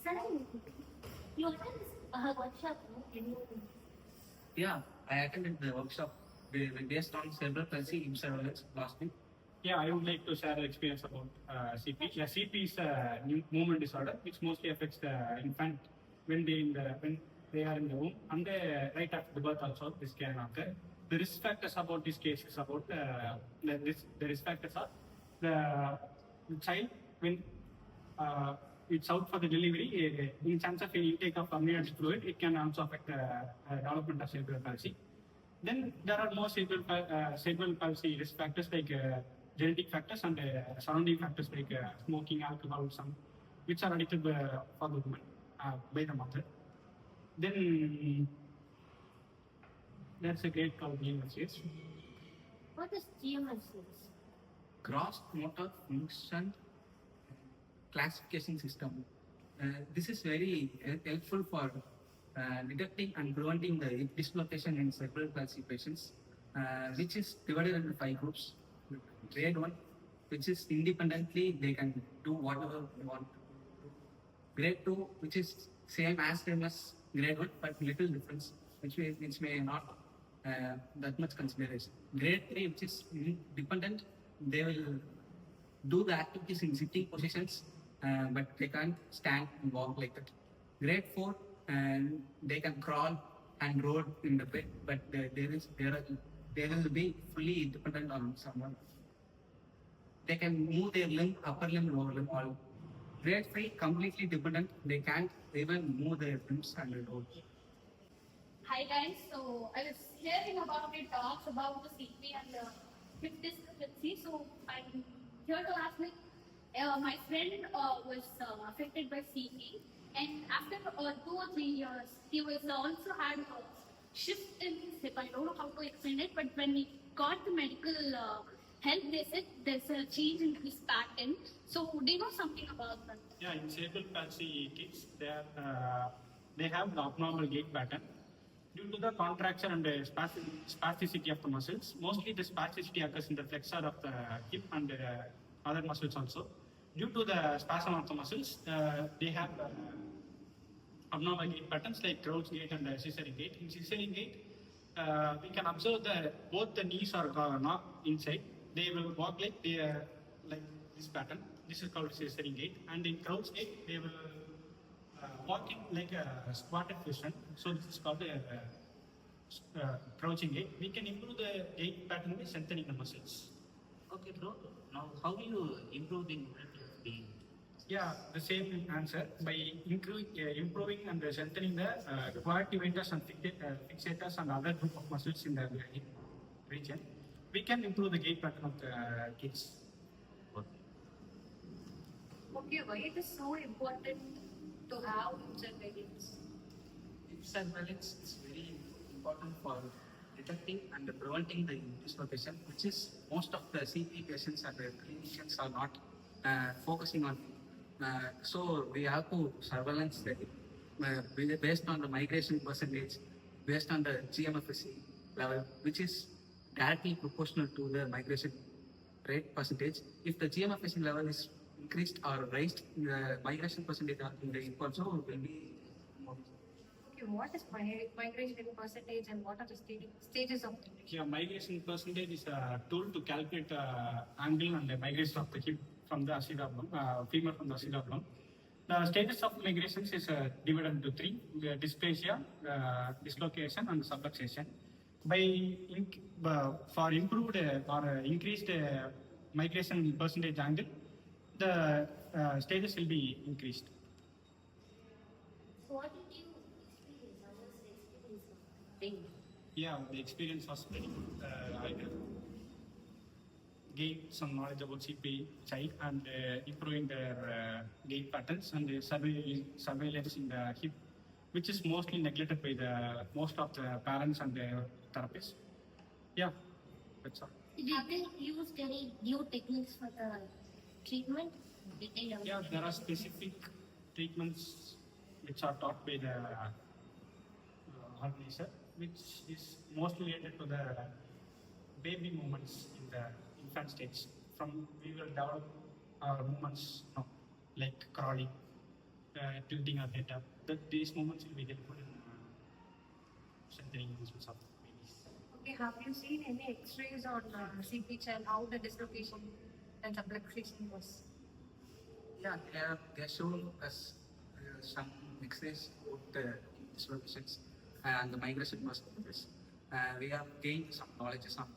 Suddenly, you attend this workshop, no? Can you? Yeah, I attended the workshop based on cerebral palsy in surveillance last week. Yeah, I would like to share an experience about CP. Yeah, CP is a new movement disorder which mostly affects the infant when they are in the womb and right after the birth also this can occur. The risk factors about this case is about the risk factors are the child when it's out for the delivery in terms of intake of amniotic fluid, it can also affect the development of cerebral palsy. Then there are more cerebral palsy risk factors like genetic factors and surrounding factors like smoking, alcoholism, which are addicted for the woman by the mother. Then that's a great call being assessed. What is GMS? Gross motor function classification system. This is very helpful for detecting and preventing the dislocation in cerebral palsy patients, which is divided into 5 groups. Grade 1, which is independently they can do whatever they want to do. Grade 2, which is same as grade 1, but little difference, which may not that much consideration. Grade 3, which is dependent, they will do the activities in sitting positions, but they can't stand and walk like that. Grade 4, and they can crawl and roll in the bed, but they will be fully dependent on someone. They can move their limb, upper limb, lower limb, all. Grade 3, completely dependent. They can't even move their limbs and roll. Hi guys, so I was hearing about your talks about the CP and the hip discrepancy. So I'm here to ask, like, my friend was affected by CP, and after 2 or 3 years, he was also had a shift in his hip. I don't know how to explain it, but when he got the medical help, they said there's a change in his pattern. So do you know something about that? Yeah, in cerebral palsy kids, they have the abnormal gait pattern. Due to the contraction and the spasticity of the muscles, mostly the spasticity occurs in the flexor of the hip and other muscles also. Due to the spasm of the muscles, they have abnormal gait patterns like crouch gait and cesarean gait. In cesarean gait, we can observe that both the knees are not inside. They will walk like this pattern. This is called cesarean gait. And in crouch gait, they will walking like a squatted position. So this is called crouching gait. We can improve the gait pattern by strengthening the muscles. Okay, bro. Now, how do you improve the mobility of the? Yeah, the same answer. By improving and strengthening the coactivators and fixators and other group of muscles in the hip region, we can improve the gait pattern of the kids. Okay, why it is so important to have surveillance? Surveillance is very important for detecting and preventing the dislocation, which is most of the CP patients and the clinicians are not focusing on. So we have to surveillance based on the migration percentage, based on the GMFSC level, which is directly proportional to the migration rate percentage. If the GMFSC level is increased or raised, the migration percentage in the hip also will be more. Okay, what is migration percentage and what are the stages of migration? Yeah, migration percentage is a tool to calculate angle and the migration of the hip from the acetabulum, femur from the acetabulum. The stages of migrations is divided into 3: the dysplasia, dislocation, and subluxation. For improved or increased migration percentage angle, the stages will be increased. So what did you experience? How was the experience of pain? Yeah, the experience was very good. I gained some knowledge about CP child and improving their gait patterns and surveillance in the hip, which is mostly neglected by the most of the parents and the therapists. Yeah, that's all. Did they use any new techniques for the treatment? Did they Yeah, there are specific treatments which are taught by the organizer, which is mostly related to the baby movements in the infant stage. From we will develop our movements, like crawling, tilting our head up. That these moments will be helpful in strengthening muscles of babies. Okay, have you seen any X-rays on CPH and how the dislocation and subluxation was? Yeah, they are shown us some X-rays of the dislocations and the migration muscles. We have gained some knowledge, some